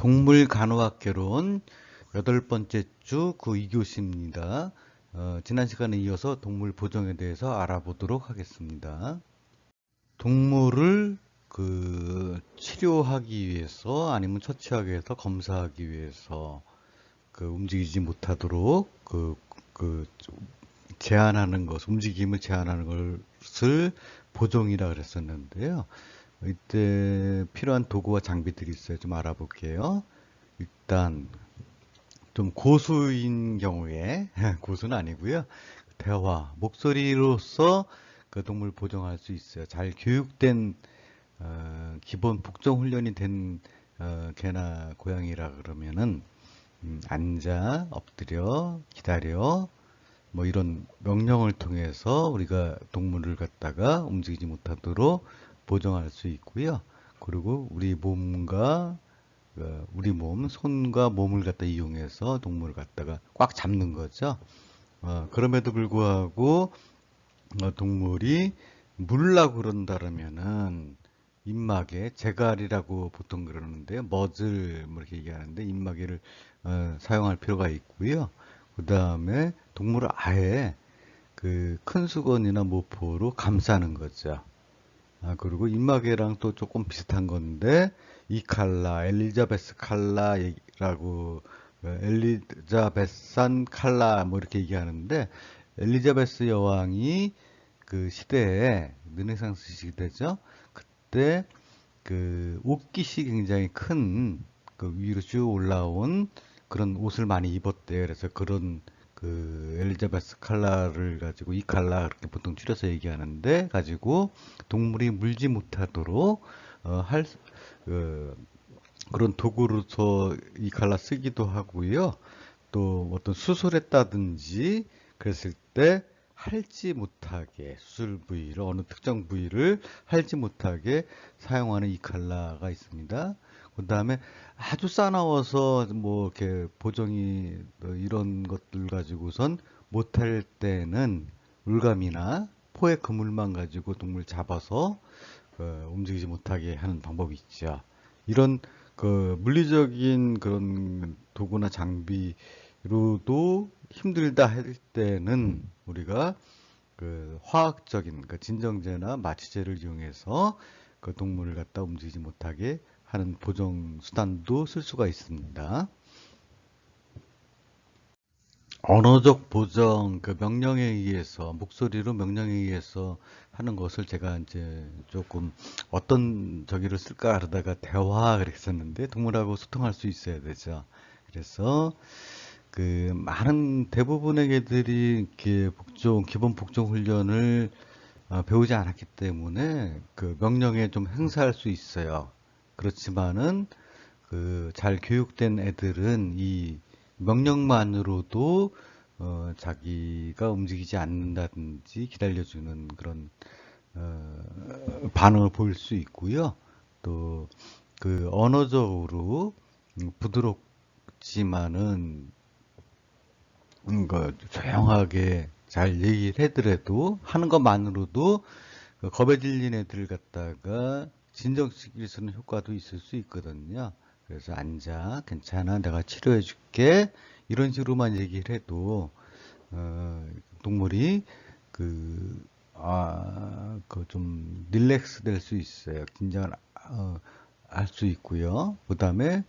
동물 간호학개론 8번째 주 그 2교시입니다. 지난 시간에 이어서 동물 보정에 대해서 알아보도록 하겠습니다. 동물을 치료하기 위해서 아니면 처치하기 위해서 검사하기 위해서 움직이지 못하도록 제한하는 것, 움직임을 제한하는 것을 보정이라 그랬었는데요. 이때 필요한 도구와 장비들이 있어요. 좀 알아볼게요. 일단 좀 고수인 경우에 고수는 아니고요. 대화, 목소리로서 그 동물 보정할 수 있어요. 잘 교육된 기본 복종 훈련이 된 개나 고양이라 그러면은 앉아, 엎드려, 기다려, 뭐 이런 명령을 통해서 우리가 동물을 갖다가 움직이지 못하도록 보정할 수 있고요. 그리고 우리 손과 몸을 갖다 이용해서 동물을 갖다가 꽉 잡는 거죠. 그럼에도 불구하고 동물이 물라고 그런다면은 입마개, 제갈이라고 보통 그러는데요. 머즐 뭐 이렇게 얘기하는데 입마개를 사용할 필요가 있고요. 그 다음에 동물을 아예 그 큰 수건이나 모포로 감싸는 거죠. 그리고 입마개랑 또 조금 비슷한 건데, 이 칼라, 엘리자베스 칼라라고, 엘리자베산 칼라, 뭐 이렇게 얘기하는데, 엘리자베스 여왕이 그 시대에, 르네상스 시대죠. 그때 옷깃이 굉장히 큰, 위로 쭉 올라온 그런 옷을 많이 입었대요. 그래서 그런 엘리자베스 칼라를 가지고 이 칼라 그렇게 보통 줄여서 얘기하는데 가지고 동물이 물지 못하도록 할 그런 도구로서 이 칼라 쓰기도 하고요. 또 어떤 수술했다든지 그랬을 때 할지 못하게 수술 부위를 어느 특정 부위를 할지 못하게 사용하는 이 칼라가 있습니다. 그 다음에 아주 싸나워서 뭐 이렇게 보정이 이런 것들 가지고선 못할 때는 물감이나 포의 그물만 가지고 동물 잡아서 움직이지 못하게 하는 방법이 있죠. 이런 물리적인 그런 도구나 장비로도 힘들다 할 때는 우리가 화학적인 진정제나 마취제를 이용해서 그 동물을 갖다 움직이지 못하게 하는 보정 수단도 쓸 수가 있습니다. 언어적 보정, 명령에 의해서, 목소리로 명령에 의해서 하는 것을 제가 이제 조금 어떤 저기를 쓸까 하다가 대화 그랬었는데, 동물하고 소통할 수 있어야 되죠. 그래서, 많은 대부분의 개들이 이렇게 기본 복종 훈련을 배우지 않았기 때문에 명령에 좀 행사할 수 있어요. 그렇지만은 잘 교육된 애들은 이 명령만으로도 자기가 움직이지 않는다든지 기다려주는 그런 반응을 보일 수 있고요. 또 언어적으로 부드럽지만은 조용하게 잘 얘기를 해더라도 하는 것만으로도 겁에 질린 애들 갖다가 진정시킬 수 있는 효과도 있을 수 있거든요. 그래서 앉아, 괜찮아, 내가 치료해 줄게. 이런 식으로만 얘기를 해도 동물이 좀 릴렉스 될 수 있어요. 긴장을 할 수 있고요. 그 다음에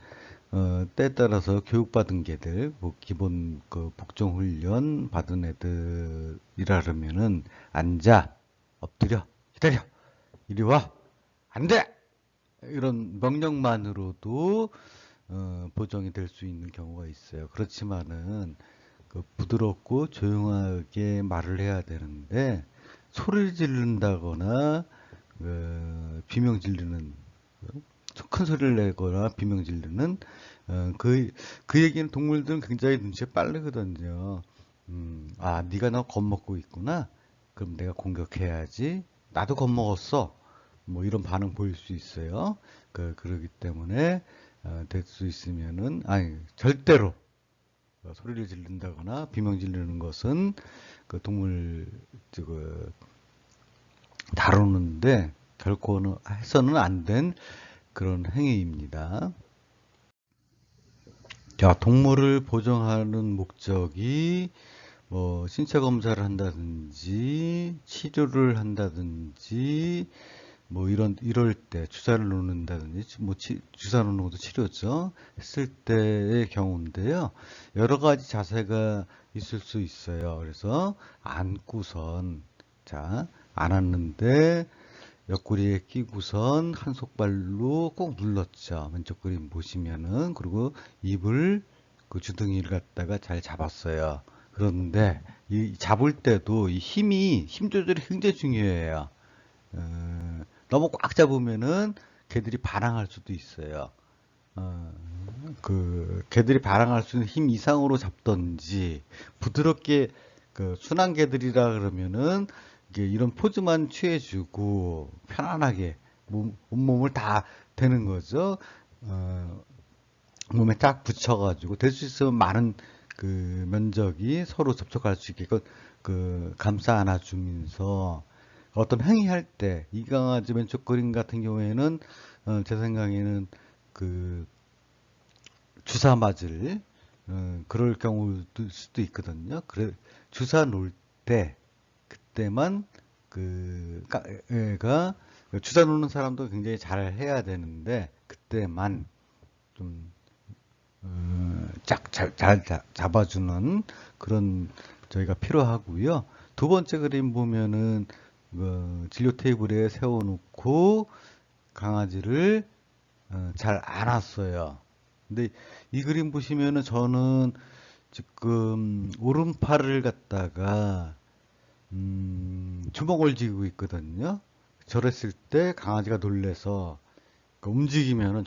때에 따라서 교육받은 개들, 뭐 기본 복종 훈련 받은 애들이라 그러면은 앉아, 엎드려, 기다려, 이리 와, 안 돼! 이런 명령만으로도 보정이 될 수 있는 경우가 있어요. 그렇지만은 부드럽고 조용하게 말을 해야 되는데 소리를 지른다거나 비명 지르는 큰 소리를 내거나 비명 지르는 그 얘기는 동물들은 굉장히 눈치가 빠르거든요. 네가 나 겁먹고 있구나. 그럼 내가 공격해야지. 나도 겁먹었어. 뭐 이런 반응 보일 수 있어요. 그러기 때문에 될 수 있으면은 아니 절대로 소리를 지른다거나 비명 지르는 것은 동물 다루는데 결코 해서는 안 된 그런 행위입니다. 자, 동물을 보정하는 목적이 뭐 신체 검사를 한다든지 치료를 한다든지 뭐 이럴 때 주사를 놓는다든지 뭐 주사 놓는 것도 치료죠. 했을 때의 경우인데요. 여러 가지 자세가 있을 수 있어요. 그래서 안고선 자, 안았는데 옆구리에 끼고선 한 손발로 꼭 눌렀죠. 왼쪽 그림 보시면은. 그리고 입을 그 주둥이를 갖다가 잘 잡았어요. 그런데 이 잡을 때도 이 힘 조절이 굉장히 중요해요. 너무 꽉 잡으면은 개들이 반항할 수도 있어요. 어, 개들이 반항할 수 있는 힘 이상으로 잡던지 부드럽게 그 순한 개들이라 그러면은 이게 이런 포즈만 취해주고 편안하게 온몸을 다 대는 거죠. 어, 몸에 딱 붙여가지고 될 수 있으면 많은 그 면적이 서로 접촉할 수 있게 감싸 안아주면서 어떤 행위할 때 이 강아지 왼쪽 그림 같은 경우에는 제 생각에는 그 주사 맞을 그럴 경우도 수도 있거든요. 그래 주사 놓을 때 그때만 애가 주사 놓는 사람도 굉장히 잘 해야 되는데 그때만 좀 잘 잡아주는 그런 저희가 필요하고요. 두 번째 그림 보면은 진료 테이블에 세워놓고 강아지를 잘 안았어요. 근데 이 그림 보시면은 저는 지금 오른팔을 갖다가 주먹을 쥐고 있거든요. 저랬을 때 강아지가 놀래서 움직이면은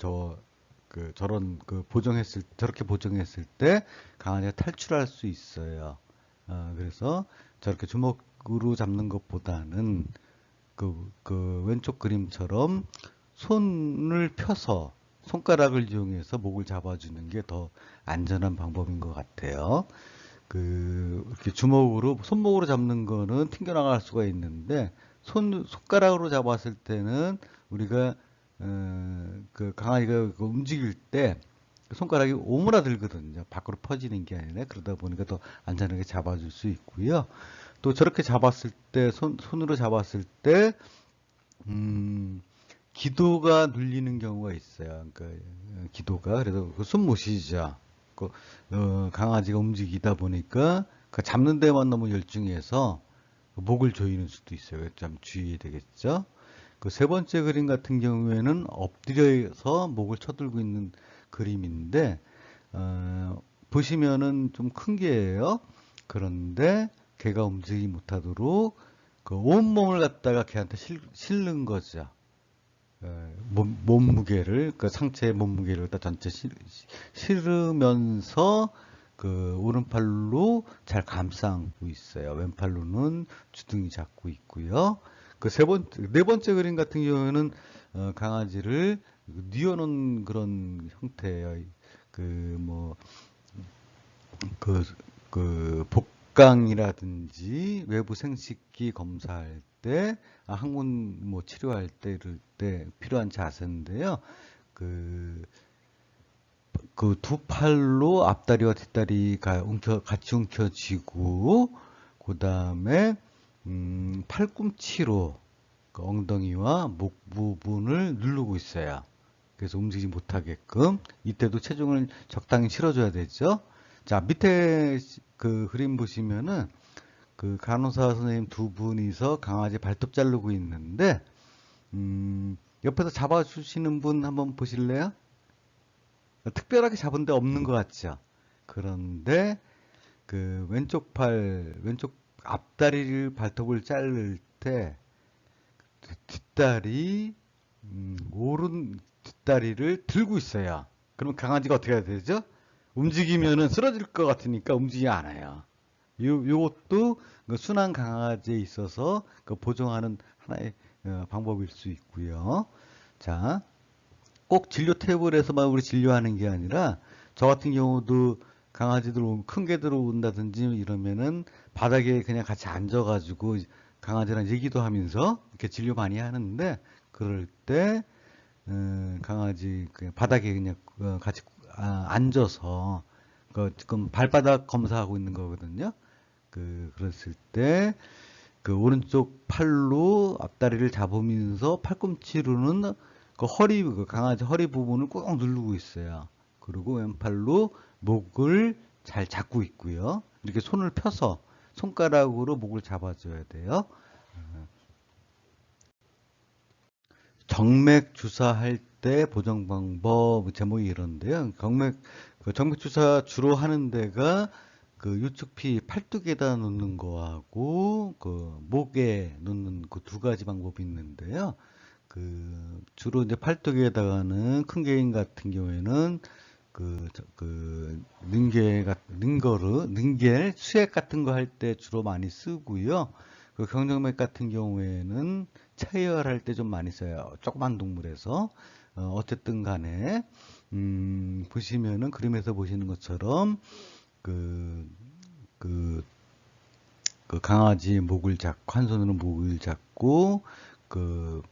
저렇게 보정했을 때 강아지가 탈출할 수 있어요. 그래서 저렇게 주먹으로 잡는 것보다는 그 왼쪽 그림처럼 손을 펴서 손가락을 이용해서 목을 잡아주는 게 더 안전한 방법인 것 같아요. 이렇게 손목으로 잡는 거는 튕겨나갈 수가 있는데, 손가락으로 잡았을 때는 우리가, 그 강아지가 움직일 때 손가락이 오므라들거든요. 밖으로 퍼지는 게 아니라. 그러다 보니까 더 안전하게 잡아줄 수 있고요. 또 저렇게 잡았을 때, 손으로 잡았을 때, 기도가 눌리는 경우가 있어요. 그러니까 기도가. 그래서 숨 못 쉬죠. 강아지가 움직이다 보니까 잡는 데만 너무 열중해서 목을 조이는 수도 있어요. 좀 주의해야 되겠죠. 그 세 번째 그림 같은 경우에는 엎드려서 목을 쳐들고 있는 그림인데 보시면은 좀 큰 개예요. 그런데 개가 움직이지 못하도록 그 온몸을 갖다가 걔한테 실는 거죠. 몸무게를, 그 상체의 몸무게를 다 전체 실으면서 그 오른팔로 잘 감싸 안고 있어요. 왼팔로는 주둥이 잡고 있고요. 네 번째 그림 같은 경우에는 강아지를 뉘어놓은 그런 형태예요. 그, 뭐, 복강이라든지 외부 생식기 검사할 때, 항문 뭐 치료할 때 이럴 때 필요한 자세인데요. 그 두 팔로 앞다리와 뒷다리가 같이 움켜쥐고, 그 다음에 팔꿈치로 그 엉덩이와 목 부분을 누르고 있어요. 그래서 움직이지 못하게끔. 이때도 체중을 적당히 실어줘야 되죠. 자, 밑에 그 그림 보시면은 그 간호사 선생님 두 분이서 강아지 발톱 자르고 있는데, 옆에서 잡아주시는 분 한번 보실래요? 특별하게 잡은 데 없는 것 같죠? 그런데 그 왼쪽 앞다리를 발톱을 자를 때 뒷다리, 오른 뒷다리를 들고 있어요. 그럼 강아지가 어떻게 해야 되죠? 움직이면은 쓰러질 것 같으니까 움직이지 않아요. 요것도 그 순한 강아지에 있어서 그 보정하는 하나의 방법일 수 있고요. 자, 꼭 진료 테이블에서만 우리 진료하는 게 아니라 저 같은 경우도 강아지들 큰 개 들어온다든지 이러면은 바닥에 그냥 같이 앉아가지고 강아지랑 얘기도 하면서 이렇게 진료 많이 하는데, 그럴 때 강아지 그냥 바닥에 그냥 같이 앉아서 지금 발바닥 검사하고 있는 거거든요. 그랬을 때 그 오른쪽 팔로 앞다리를 잡으면서 팔꿈치로는 그 강아지 허리 부분을 꾹 누르고 있어요. 그리고 왼팔로 목을 잘 잡고 있고요. 이렇게 손을 펴서 손가락으로 목을 잡아줘야 돼요. 정맥 주사할 때 보정 방법 제목이 이런데요. 정맥 주사 주로 하는 데가 그 유축피 팔뚝에다 놓는 거하고 그 목에 놓는 그 두 가지 방법이 있는데요. 주로 이제 팔뚝에다가는 큰 개인 같은 경우에는 능겔, 수액 같은 거 할 때 주로 많이 쓰고요. 경정맥 같은 경우에는 체열할 때 좀 많이 써요. 조그만 동물에서. 어쨌든 간에, 보시면은, 그림에서 보시는 것처럼, 그, 그, 그 강아지 목을 잡고, 한 손으로 목을 잡고,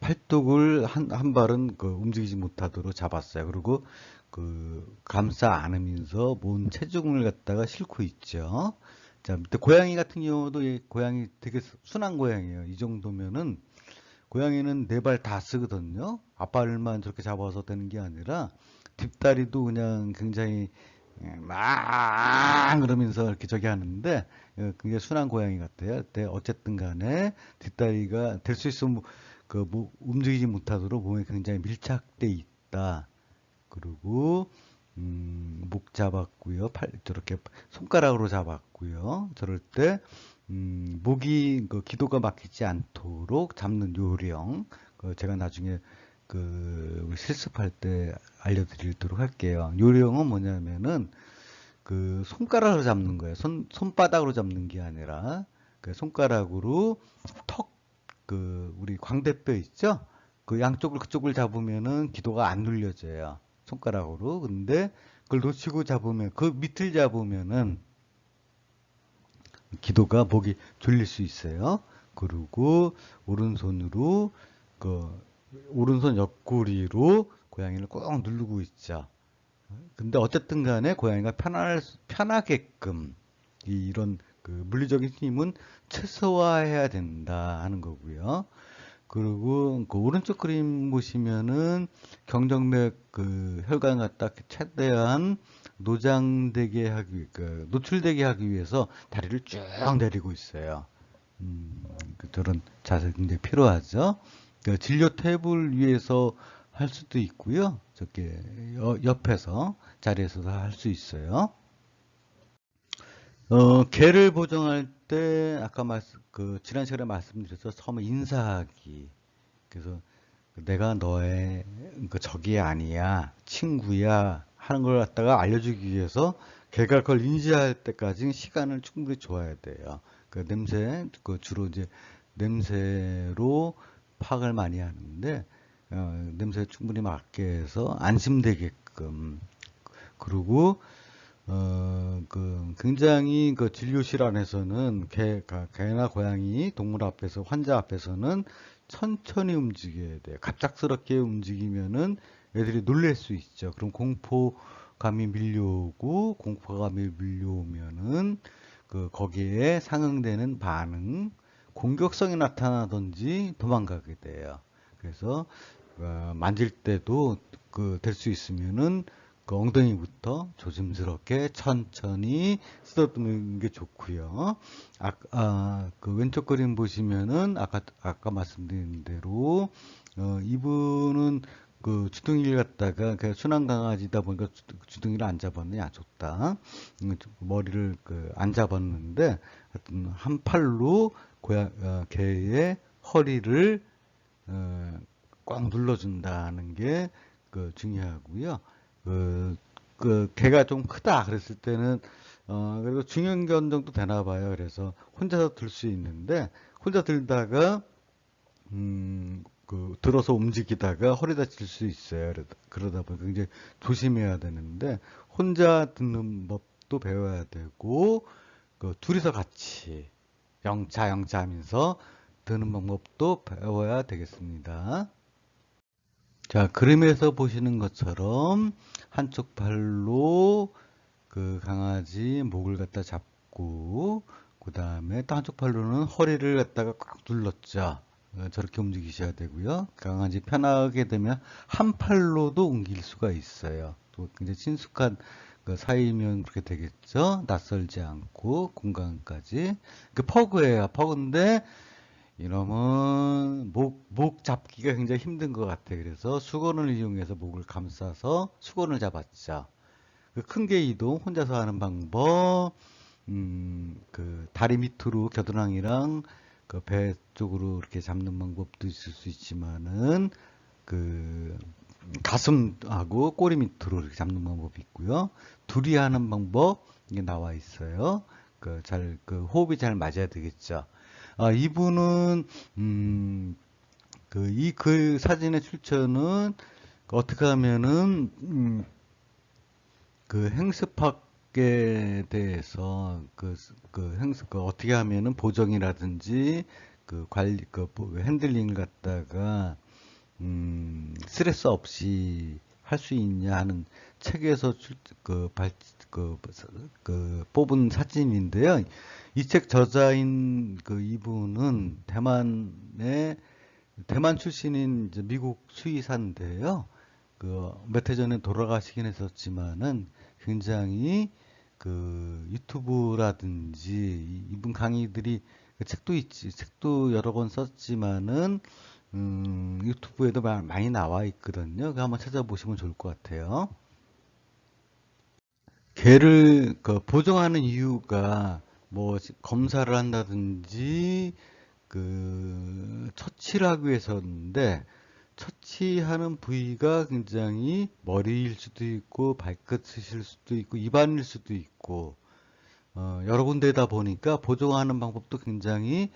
팔뚝을 한 발은 움직이지 못하도록 잡았어요. 그리고 감싸 안으면서 몸 체중을 갖다가 싣고 있죠. 자, 밑에 고양이 같은 경우도 고양이 되게 순한 고양이에요. 이 정도면은 고양이는 네 발 다 쓰거든요. 앞발만 저렇게 잡아서 되는 게 아니라 뒷다리도 그냥 굉장히 막 그러면서 이렇게 저기 하는데 굉장히 순한 고양이 같아요. 근데 어쨌든 간에 뒷다리가 될 수 있으면 움직이지 못하도록 몸에 굉장히 밀착돼 있다. 그리고 목 잡았고요. 저렇게 손가락으로 잡았고요. 저럴 때 목이 기도가 막히지 않도록 잡는 요령 제가 나중에 우리 실습할 때 알려드리도록 할게요. 요령은 뭐냐면은 손가락으로 잡는 거예요. 손바닥으로 잡는 게 아니라 손가락으로 우리 광대뼈 있죠? 그쪽을 잡으면은 기도가 안 눌려져요. 손가락으로. 근데 그걸 놓치고 잡으면, 그 밑을 잡으면은 기도가 목이 졸릴 수 있어요. 그리고 오른손으로, 오른손 옆구리로 고양이를 꼭 누르고 있죠. 근데 어쨌든 간에 고양이가 편하게끔 이런 물리적인 힘은 최소화해야 된다 하는 거고요. 그리고 오른쪽 그림 보시면은 경정맥 혈관 갖다 최대한 노출되게 하기 위해서 다리를 쭉 내리고 있어요. 저런 자세 굉장히 필요하죠. 진료 탭을 위해서 할 수도 있고요. 저게 옆에서 자리에서도 할 수 있어요. 개를 보정할 때 아까 지난 시간에 말씀드렸죠. 처음에 인사하기. 그래서 내가 너의 적이 아니야, 친구야 하는 걸 갖다가 알려주기 위해서 개가 그걸 인지할 때까지 시간을 충분히 줘야 돼요. 주로 이제 냄새로 파악을 많이 하는데 냄새 충분히 맡게 해서 안심되게끔. 그리고 굉장히 진료실 안에서는 개나 고양이 동물 앞에서 환자 앞에서는 천천히 움직여야 돼요. 갑작스럽게 움직이면은 애들이 놀랄 수 있죠. 그럼 공포감이 밀려오면은 거기에 상응되는 반응, 공격성이 나타나든지 도망가게 돼요. 그래서 만질 때도 될 수 있으면은 엉덩이부터 조심스럽게 천천히 쓰다듬는 게 좋고요. 왼쪽 그림 보시면은 아까 말씀드린 대로 이분은 주둥이를 갖다가 순한 강아지다 보니까 주둥이를 안 잡았네, 안 좋다. 머리를 안 잡았는데 하여튼 한 팔로 개의 허리를 꽉 눌러준다는 게 중요하고요. 개가 좀 크다 그랬을 때는 그리고 중형견 정도 되나 봐요. 그래서 혼자서 들 수 있는데 혼자 들다가 들어서 움직이다가 허리 다칠 수 있어요. 그러다 보니까 굉장히 조심해야 되는데 혼자 듣는 법도 배워야 되고 둘이서 같이 영차 하면서 드는 방법도 배워야 되겠습니다. 자, 그림에서 보시는 것처럼 한쪽 팔로 그 강아지 목을 갖다 잡고, 그 다음에 또 한쪽 팔로는 허리를 갖다가 꽉 눌렀죠. 저렇게 움직이셔야 되고요. 강아지 편하게 되면 한 팔로도 옮길 수가 있어요. 또 굉장히 친숙한 그 사이면 그렇게 되겠죠. 낯설지 않고 공간까지. 그 퍼그예요. 퍼그인데 이놈은 목 잡기가 굉장히 힘든 것 같아. 그래서 수건을 이용해서 목을 감싸서 수건을 잡았죠. 그 큰 개 이동 혼자서 하는 방법, 그 다리 밑으로 겨드랑이랑 그 배 쪽으로 이렇게 잡는 방법도 있을 수 있지만은 그 가슴하고 꼬리 밑으로 이렇게 잡는 방법이 있고요. 둘이 하는 방법 이게 나와 있어요. 그 호흡이 잘 맞아야 되겠죠. 이분은 이 글 사진의 출처는 어떻게 하면은 그 행습학에 대해서 그 어떻게 하면은 보정이라든지 그 관리 핸들링을 갖다가 스트레스 없이 할 수 있냐 하는 책에서 뽑은 사진인데요. 이 책 저자인 그 이분은 대만 출신인 이제 미국 수의사인데요. 그 몇 해 전에 돌아가시긴 했었지만은 굉장히 그 유튜브라든지 이분 강의들이 그 책도 여러 번 썼지만은 유튜브에도 많이 나와 있거든요. 그 한번 찾아보시면 좋을 것 같아요. 개를 그 보정하는 이유가 뭐 검사를 한다든지 처치를 하기 위해서인데 처치하는 부위가 굉장히 머리일 수도 있고 발끝이실 수도 있고 입안일 수도 있고 여러 군데다 보니까 보정하는 방법도 굉장히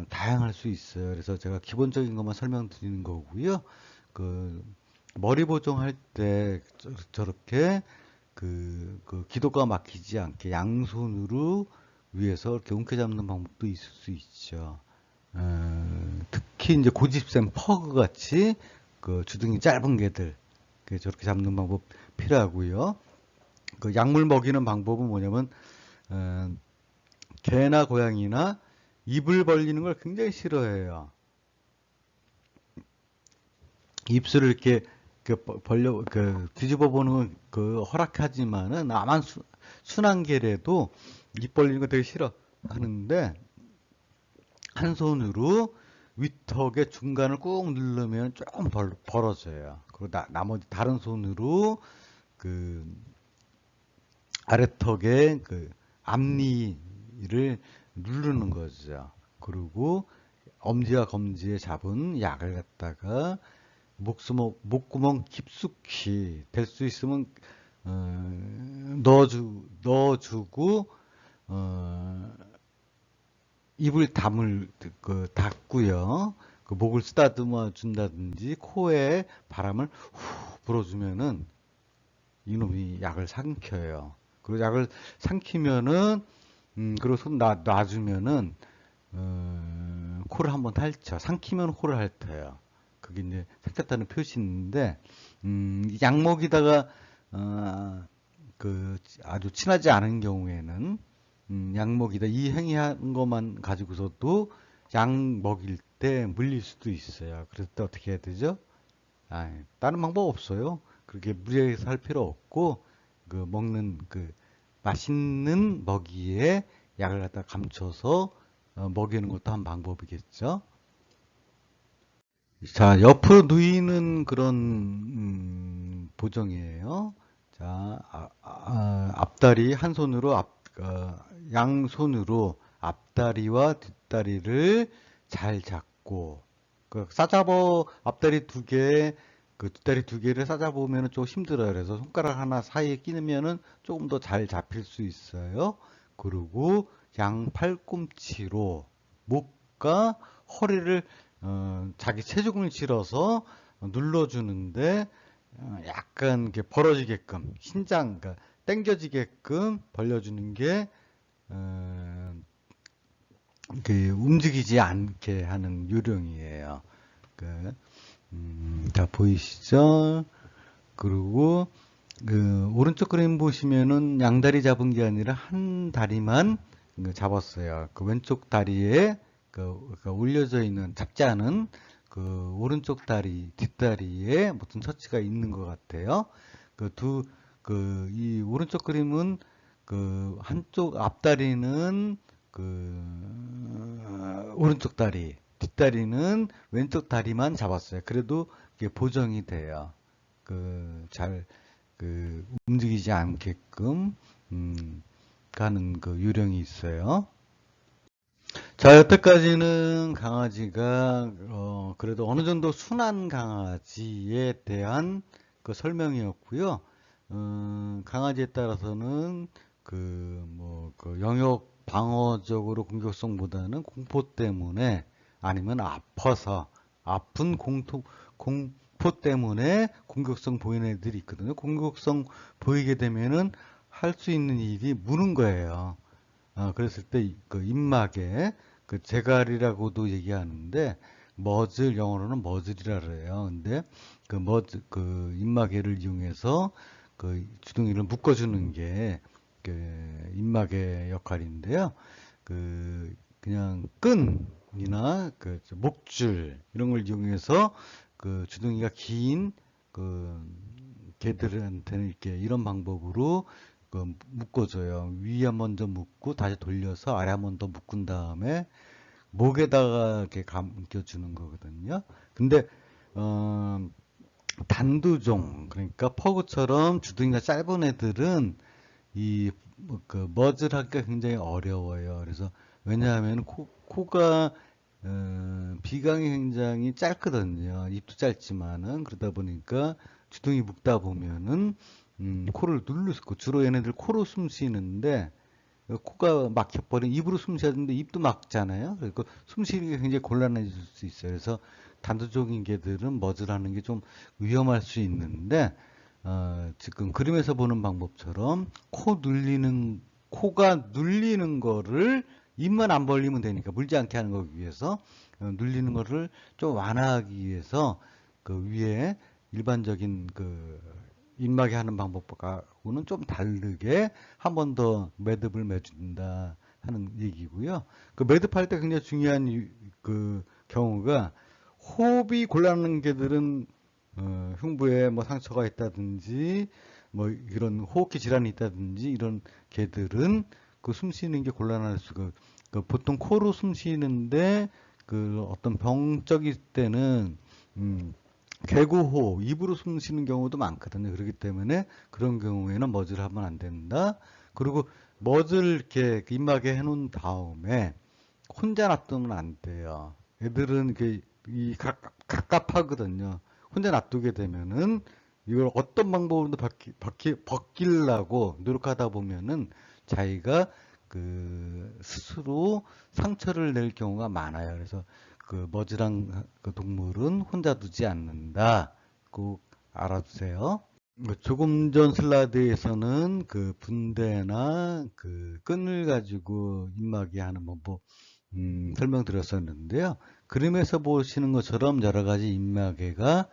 다양할 수 있어요. 그래서 제가 기본적인 것만 설명드리는 거고요. 그 머리 보정할 때 저렇게 그 기도가 막히지 않게 양손으로 위에서 이렇게 움켜잡는 방법도 있을 수 있죠. 특히 이제 고집센 퍼그 같이 그 주둥이 짧은 개들 저렇게 잡는 방법 필요하고요. 그 약물 먹이는 방법은 뭐냐면 개나 고양이나 입을 벌리는 걸 굉장히 싫어해요. 입술을 이렇게 뒤집어 보는 건 허락하지만은 아만 순한 개라도 입 벌리는 거 되게 싫어하는데 한 손으로 윗턱의 중간을 꾹 누르면 조금 벌어져요. 그리고 나머지 다른 손으로 그 아래턱의 그 앞니를 누르는 거죠. 그리고 엄지와 검지에 잡은 약을 갖다가 목구멍 깊숙이 될 수 있으면 넣어주고 입을 닫고요. 그 목을 쓰다듬어 준다든지 코에 바람을 후 불어주면은 이놈이 약을 삼켜요. 그리고 약을 삼키면은 그리고 손 놔주면은 코를 한번 핥죠. 삼키면 코를 핥아요. 그게 이제 삼켰다는 표시인데 약 먹이다가 아주 친하지 않은 경우에는 약 먹이다 이 행위한 것만 가지고서도 약 먹일 때 물릴 수도 있어요. 그럴 때 어떻게 해야 되죠? 다른 방법 없어요. 그렇게 무리해서 할 필요 없고 먹는 맛있는 먹이에 약을 갖다 감춰서 먹이는 것도 한 방법이겠죠. 자, 옆으로 누이는 그런 보정이에요. 자, 앞다리 한 손으로 양손으로 앞다리와 뒷다리를 잘 잡고 싸잡어 앞다리 두 개, 뒷다리 두 개를 싸잡으면 좀 힘들어요. 그래서 손가락 하나 사이에 끼면은 조금 더 잘 잡힐 수 있어요. 그리고 양 팔꿈치로 목과 허리를 자기 체중을 실어서 눌러주는데 약간 이렇게 벌어지게끔 그러니까 당겨지게끔 벌려주는 게 움직이지 않게 하는 요령이에요. 자 보이시죠? 그리고 오른쪽 그림 보시면은 양다리 잡은 게 아니라 한 다리만 잡았어요. 그 왼쪽 다리에 올려져 있는 잡지 않은 그 오른쪽 다리 뒷다리에 무슨 처치가 있는 것 같아요. 이 오른쪽 그림은 한쪽 앞다리는 오른쪽 다리, 뒷다리는 왼쪽 다리만 잡았어요. 그래도 이게 보정이 돼요. 잘 움직이지 않게끔 가는 요령이 있어요. 자, 여태까지는 강아지가 그래도 어느 정도 순한 강아지에 대한 설명이었고요. 강아지에 따라서는 영역 방어적으로 공격성보다는 공포 때문에 아니면 아파서 아픈 공포 때문에 공격성 보이는 애들이 있거든요. 공격성 보이게 되면은 할 수 있는 일이 무는 거예요. 그랬을 때 입막에 재갈이라고도 얘기하는데 머즐 영어로는 머즐이라 그래요. 근데 입마개를 이용해서 주둥이를 묶어주는 게 입마개 역할인데요. 그냥 끈이나 목줄 이런 걸 이용해서 주둥이가 긴 개들한테는 이렇게 이런 방법으로 묶어줘요. 위에 먼저 묶고 다시 돌려서 아래 한 번 더 묶은 다음에 목에다가 이렇게 감겨주는 거거든요. 근데 단두종 그러니까 퍼그처럼 주둥이가 짧은 애들은 머즐 하기가 굉장히 어려워요. 그래서 왜냐하면 코가 비강이 굉장히 짧거든요. 입도 짧지만은 그러다 보니까 주둥이 묶다 보면은 코를 누를 수 있고 주로 얘네들 코로 숨 쉬는데 코가 막혀버린 입으로 숨 쉬어야 되는데 입도 막잖아요. 그러니까 숨 쉬는 게 굉장히 곤란해질 수 있어요. 그래서 단도종인 개들은 머즐하는 게 좀 위험할 수 있는데 지금 그림에서 보는 방법처럼 코가 눌리는 거를 입만 안 벌리면 되니까 물지 않게 하는 거기 위해서 눌리는 거를 좀 완화하기 위해서 위에 일반적인 입마개 하는 방법하고는 좀 다르게 한 번 더 매듭을 매준다 하는 얘기고요. 매듭할 때 굉장히 중요한 경우가 호흡이 곤란한 개들은 흉부에 뭐 상처가 있다든지 뭐 이런 호흡기 질환이 있다든지 이런 개들은 숨 쉬는 게 곤란할 수가 보통 코로 숨 쉬는데 어떤 병적일 때는 개구호 입으로 숨 쉬는 경우도 많거든요. 그렇기 때문에 그런 경우에는 머즐 하면 안 된다. 그리고 머즐 이렇게 입마개 해놓은 다음에 혼자 놔두면 안 돼요. 애들은 갑갑하거든요. 혼자 놔두게 되면은 이걸 어떤 방법으로도 벗기려고 노력하다 보면은 자기가 스스로 상처를 낼 경우가 많아요. 그래서 머지랑 동물은 혼자 두지 않는다. 꼭 알아두세요. 조금 전 슬라이드에서는 분대나 끈을 가지고 입마개 하는 방법 설명드렸었는데요. 그림에서 보시는 것처럼 여러 가지 입마개가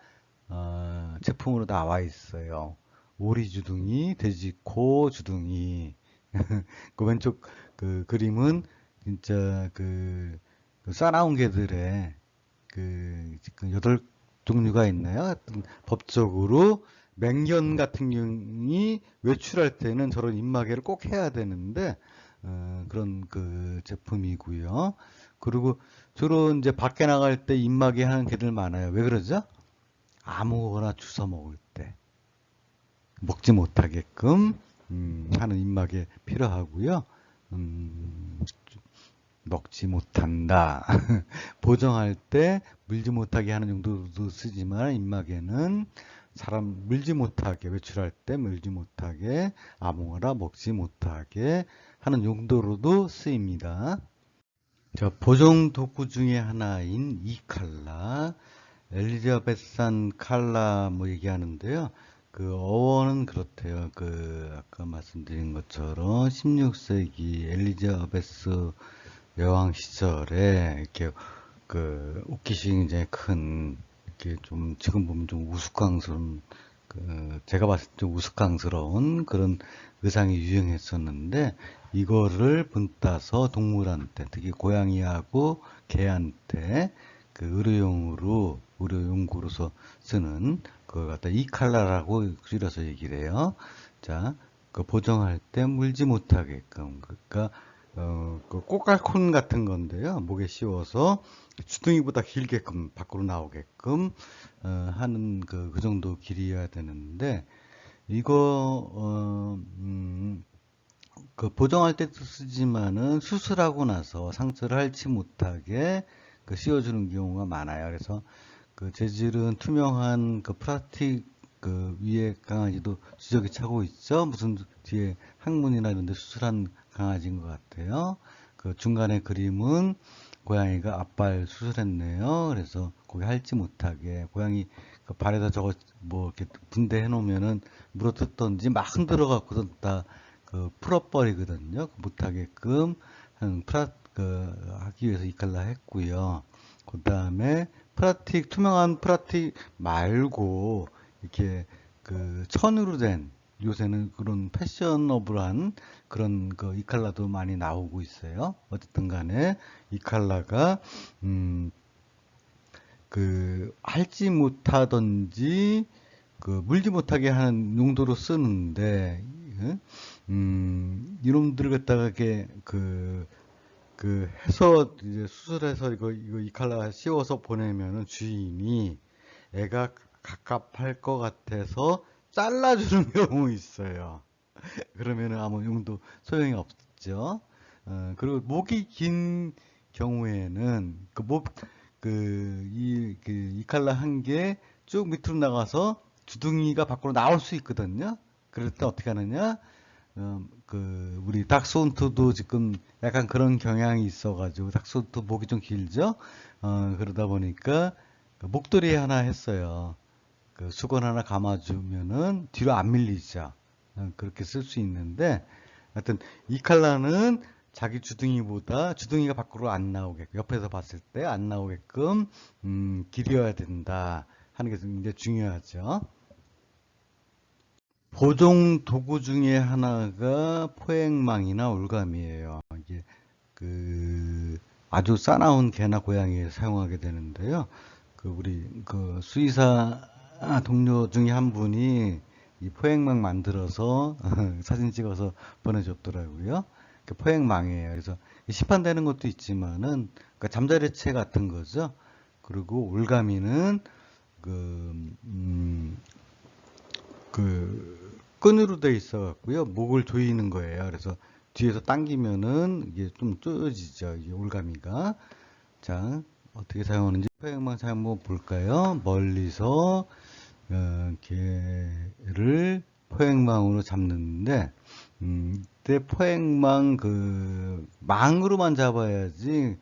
제품으로 나와 있어요. 오리 주둥이, 돼지코 주둥이. 왼쪽 그림은 진짜 싸나운 개들의 지금 8종류가 있나요? 법적으로 맹견 같은 경우이 외출할 때는 저런 입마개를 꼭 해야 되는데 그런 제품이고요. 그리고 주로 이제 밖에 나갈 때 입마개 하는 개들 많아요. 왜 그러죠? 아무거나 주워 먹을 때 먹지 못하게끔 하는 입마개 필요하고요. 먹지 못한다. 보정할 때 물지 못하게 하는 용도도 쓰지만 입마개는 사람 물지 못하게 외출할 때 물지 못하게 아무거나 먹지 못하게 하는 용도로도 쓰입니다. 자, 보정 도구 중에 하나인 이 칼라, 엘리자베산 칼라 뭐 얘기하는데요. 어원은 그렇대요. 아까 말씀드린 것처럼 16세기 엘리자베스 여왕 시절에 이렇게 옷깃이 굉장히 큰 이렇게 좀 지금 보면 좀 우스꽝스러운 제가 봤을 때 좀 우스꽝스러운 그런 의상이 유행했었는데, 이거를 분따서 동물한테, 특히 고양이하고 개한테 의료용구로서 쓰는 그걸 갖다 이칼라라고 줄여서 얘기를 해요. 자, 그 보정할 때 물지 못하게끔, 그러니까 그 꼬깔콘 같은 건데요. 목에 씌워서 주둥이보다 길게끔 밖으로 나오게끔 하는 그 정도 길이어야 되는데, 이거 그 보정할 때도 쓰지만은 수술하고 나서 상처를 핥지 못하게 그 씌워주는 경우가 많아요. 그래서 그 재질은 투명한 그 플라스틱 그 위에 강아지도 지저귀 차고 있죠. 무슨 뒤에 항문이나 이런 데 수술한 강아지인 것 같아요. 그 중간에 그림은 고양이가 앞발 수술했네요. 그래서 거기 핥지 못하게 고양이 그 발에다 저거 뭐 이렇게 분대해 놓으면은 물어뜯던지 막 흔들어 갖고서 다 그 풀어버리거든요. 못하게끔 하기 위해서 이 칼라 했고요. 그 다음에 투명한 플라스틱 말고 이렇게 그 천으로 된, 요새는 그런 패셔너블한 그런 그 이 칼라도 많이 나오고 있어요. 어쨌든 간에 이 칼라가 핥지 못하든지 물지 못하게 하는 용도로 쓰는데, 이놈들을 갖다가 이렇게 해서 이제 수술해서 이 칼라 씌워서 보내면은 주인이 애가 갑갑할 것 같아서 잘라주는 경우 있어요. 그러면은 아무 용도 소용이 없죠. 그리고 목이 긴 경우에는 이 칼라 한 개 쭉 밑으로 나가서 주둥이가 밖으로 나올 수 있거든요. 그럴 때 어떻게 하느냐? 우리 닥스훈트도 지금 약간 그런 경향이 있어가지고, 닥스훈트 목이 좀 길죠? 그러다 보니까 목도리 하나 했어요. 수건 하나 감아주면은 뒤로 안 밀리죠. 그렇게 쓸 수 있는데, 하여튼 이 칼라는 자기 주둥이가 밖으로 안 나오게끔, 옆에서 봤을 때 안 나오게끔 길이어야 된다 하는 게 굉장히 중요하죠. 보정 도구 중에 하나가 포획망이나 올감이에요. 이게 아주 싸나운 개나 고양이에 사용하게 되는데요. 우리 수의사 동료 중에 한 분이 이 포획망 만들어서 사진 찍어서 보내줬더라고요. 포획망이에요. 그래서 시판되는 것도 있지만은 잠자리채 같은 거죠. 그리고 올가미는 그, 음, 끈으로 돼 있어 갖고요. 목을 조이는 거예요. 그래서 뒤에서 당기면은 이게 좀 쪼여지죠. 이게 올가미가. 자, 어떻게 사용하는지 포획망 사용 한번 볼까요? 멀리서 개를 포획망으로 잡는데, 이때 포획망 망으로만 잡아야지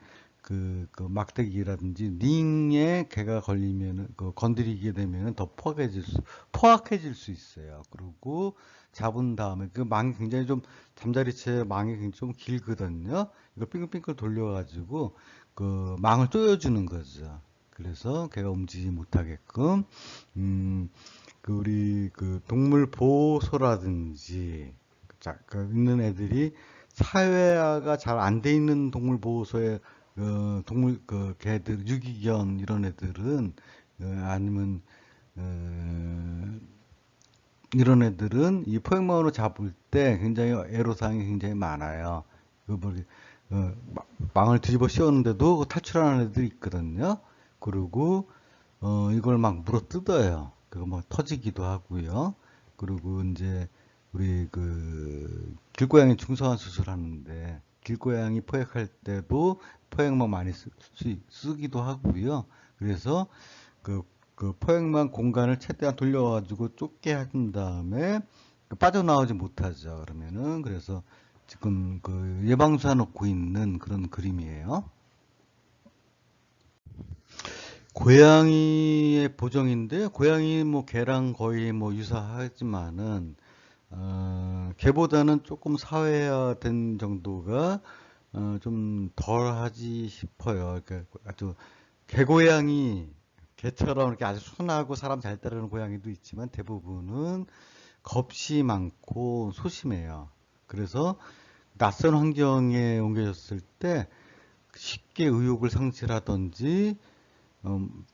막대기라든지 링에 개가 걸리면은 건드리게 되면은 더 포악해질 수 있어요. 그리고 잡은 다음에 망이 굉장히 좀 잠자리채 망이 굉장히 좀 길거든요. 이거 빙글빙글 돌려가지고 망을 조여주는 거죠. 그래서 개가 움직이지 못하게끔 우리 동물 보호소라든지 있는 애들이 사회화가 잘 안 돼 있는 동물 보호소에 개들 유기견 이런 애들은 아니면 이런 애들은 이 포획망으로 잡을 때 굉장히 애로사항이 굉장히 많아요. 망을 뒤집어 씌웠는데도 탈출하는 애들이 있거든요. 그리고 이걸 막 물어 뜯어요. 그거 막 터지기도 하고요. 그리고 이제 우리 길고양이 중성화 수술하는데 길고양이 포획할 때도 포획망 많이 쓰기도 하고요. 그래서 포획망 공간을 최대한 돌려가지고 좁게 한 다음에 빠져나오지 못하죠. 그러면은 그래서 지금 예방수사 놓고 있는 그런 그림이에요. 고양이의 보정인데, 고양이 뭐 개랑 거의 뭐 유사하지만은 개보다는 조금 사회화된 정도가 좀 덜하지 싶어요. 그러니까 아주 개고양이 개처럼 이렇게 아주 순하고 사람 잘 따르는 고양이도 있지만 대부분은 겁이 많고 소심해요. 그래서 낯선 환경에 옮겨졌을 때 쉽게 의욕을 상실하든지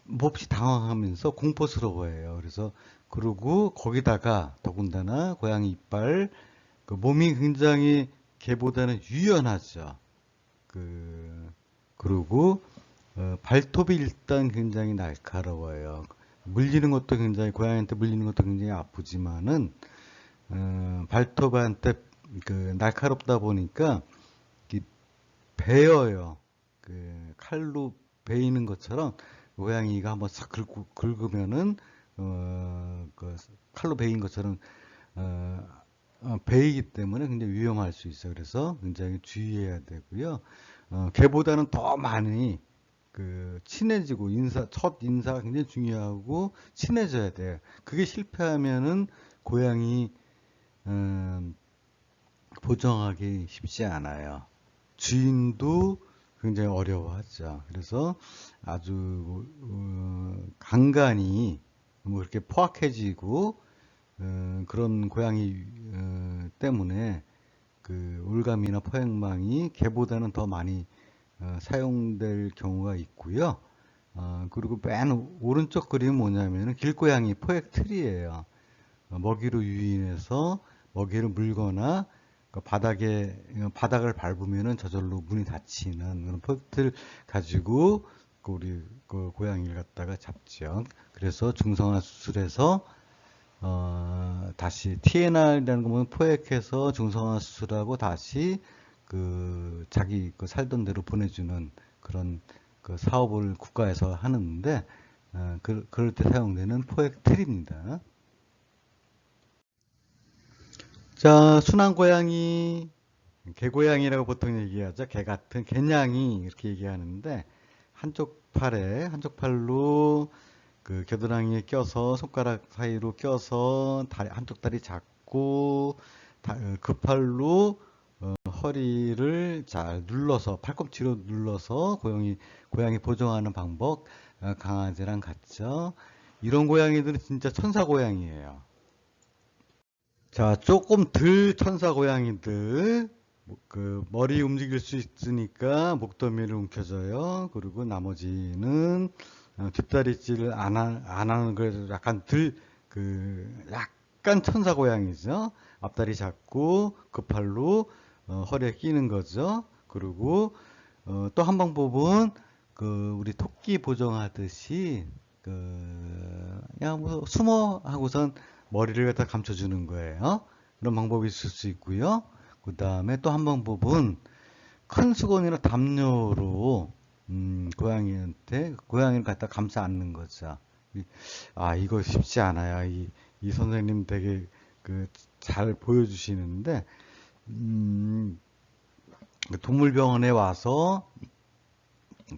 몹시 당황하면서 공포스러워해요. 그래서 그리고 거기다가 더군다나 고양이 이빨 그 몸이 굉장히 개보다는 유연하죠. 그리고 발톱이 일단 굉장히 날카로워요. 물리는 것도 굉장히 고양이한테 물리는 것도 굉장히 아프지만은 발톱한테 그 날카롭다 보니까 베어요. 그 칼로 베이는 것처럼 고양이가 한번 싹 긁으면은 그 칼로 베인 것처럼 어, 베이기 때문에 굉장히 위험할 수 있어요. 그래서 굉장히 주의해야 되고요. 걔보다는 더 많이 그 친해지고 첫 인사가 굉장히 중요하고 친해져야 돼요. 그게 실패하면은 고양이 음, 보정하기 쉽지 않아요. 주인도 굉장히 어려워하죠. 그래서 아주 간간히 뭐 이렇게 포악해지고 그런 고양이 때문에 그 올감이나 포획망이 개보다는 더 많이 사용될 경우가 있고요. 그리고 맨 오른쪽 그림은 뭐냐면은 길고양이 포획 틀이에요. 먹이로 유인해서 먹이를 물거나 그 바닥을 밟으면은 저절로 문이 닫히는 그런 포획틀 가지고 그 우리 그 고양이를 갖다가 잡죠. 그래서 중성화 수술해서 다시 TNR이라는 거 보면 포획해서 중성화 수술하고 다시 그 자기 그 살던 대로 보내주는 그런 그 사업을 국가에서 하는데 그럴 때 사용되는 포획 틀입니다. 자, 순한 고양이, 개고양이라고 보통 얘기하죠. 개 같은 개냥이 이렇게 얘기하는데 한쪽 팔로 그 겨드랑이에 껴서 손가락 사이로 껴서 한쪽 다리 잡고 그 팔로 허리를 잘 눌러서 팔꿈치로 눌러서 고양이 보정하는 방법 강아지랑 같죠. 이런 고양이들은 진짜 천사 고양이에요. 자, 조금 덜 천사 고양이들 그 머리 움직일 수 있으니까 목덜미를 움켜줘요. 그리고 나머지는 뒷다리질을 안 하는 거에서 약간 천사 고양이죠. 앞다리 잡고 그 팔로 허리에 끼는 거죠. 그리고 또 한 방법은 그 우리 토끼 보정하듯이 그냥 뭐 숨어 하고선 머리를 갖다 감춰주는 거예요. 그런 방법이 있을 수 있고요. 그 다음에 또 한 방법은 큰 수건이나 담요로 고양이를 갖다 감싸 안는 거죠. 이거 쉽지 않아요. 이 선생님 되게 잘 보여주시는데 동물병원에 와서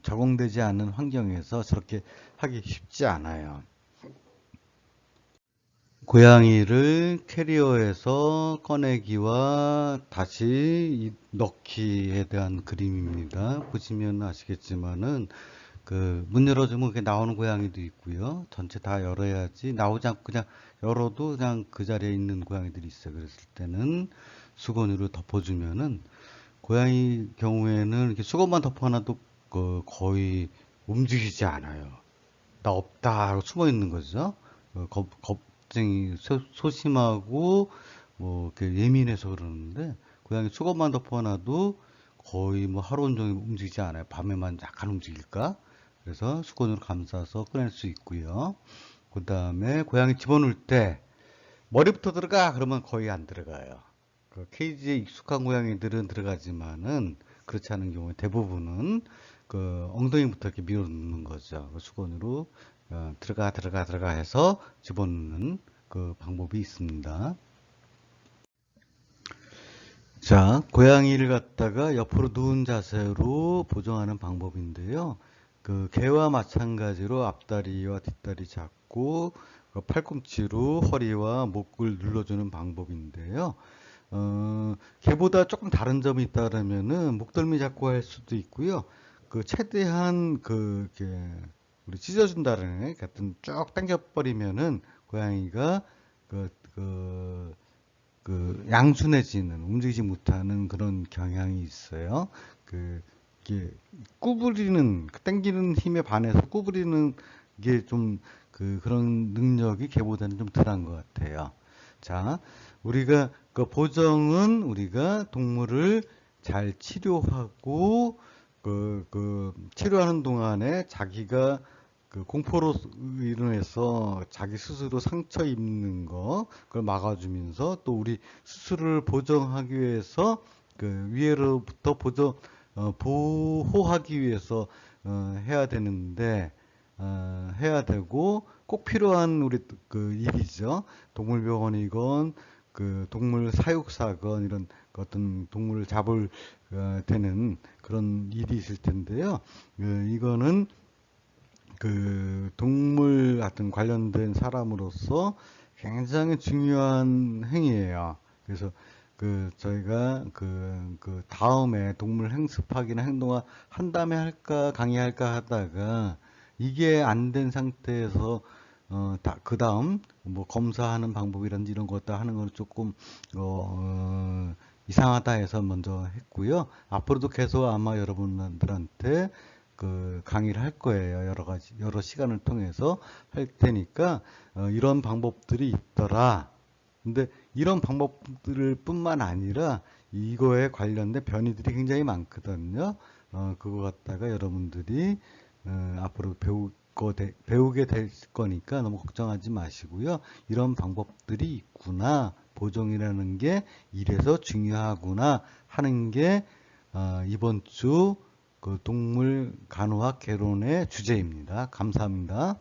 적응되지 않는 환경에서 저렇게 하기 쉽지 않아요. 고양이를 캐리어에서 꺼내기와 다시 넣기에 대한 그림입니다. 보시면 아시겠지만은 문 열어주면 그게 나오는 고양이도 있고요. 전체 다 열어야지 나오지 않고 그냥 열어도 그냥 그 자리에 있는 고양이들이 있어요. 그랬을 때는 수건으로 덮어주면은 고양이 경우에는 이렇게 수건만 덮어놔도 거의 움직이지 않아요. 나 없다 하고 숨어 있는 거죠. 겁쟁이 소심하고 뭐 이렇게 예민해서 그러는데 고양이 수건만 덮어놔도 거의 뭐 하루 온종일 움직이지 않아요. 밤에만 약간 움직일까? 그래서 수건으로 감싸서 꺼낼 수 있고요. 그 다음에 고양이 집어넣을 때 머리부터 들어가 그러면 거의 안 들어가요. 그 케이지에 익숙한 고양이들은 들어가지만은 그렇지 않은 경우에 대부분은 그 엉덩이부터 이렇게 밀어 넣는 거죠. 그 수건으로 들어가 해서 집어넣는 그 방법이 있습니다. 자, 고양이를 갖다가 옆으로 누운 자세로 보정하는 방법인데요. 그 개와 마찬가지로 앞다리와 뒷다리 잡고 그 팔꿈치로 허리와 목을 눌러주는 방법인데요. 개보다 조금 다른 점이 있다면은 목덜미 잡고 할 수도 있고요. 최대한 우리 찢어준다는 애 같은 쭉 당겨버리면은 고양이가 그, 그, 양순해지는, 움직이지 못하는 그런 경향이 있어요. 이게 구부리는, 당기는 힘에 반해서 구부리는 게 좀, 그런 능력이 개보다는 좀 덜한 것 같아요. 자, 우리가, 보정은 우리가 동물을 잘 치료하고, 치료하는 동안에 자기가 공포로 인해서 자기 스스로 상처 입는 거, 그걸 막아주면서 또 우리 스스로를 보정하기 위해서 위해로부터 보호하기 위해서 해야 되는데, 해야 되고 꼭 필요한 우리 일이죠. 동물병원이건 동물 사육사건 이런 어떤 동물을 잡을 되는 그런 일이 있을 텐데요. 이거는 동물 같은 관련된 사람으로서 굉장히 중요한 행위예요. 그래서 저희가 다음에 동물 행습학이나 행동학 한 다음에 할까 강의할까 하다가 이게 안 된 상태에서 그 다음 뭐 검사하는 방법이라든지 이런 것도 하는 건 조금 이상하다 해서 먼저 했고요. 앞으로도 계속 아마 여러분들한테 강의를 할 거예요. 여러 시간을 통해서 할 테니까, 이런 방법들이 있더라. 근데 이런 방법들 뿐만 아니라 이거에 관련된 변이들이 굉장히 많거든요. 그거 갖다가 여러분들이, 앞으로 배우게 될 거니까 너무 걱정하지 마시고요. 이런 방법들이 있구나. 보정이라는 게 이래서 중요하구나 하는 게, 이번 주 동물 간호학 개론의 주제입니다. 감사합니다.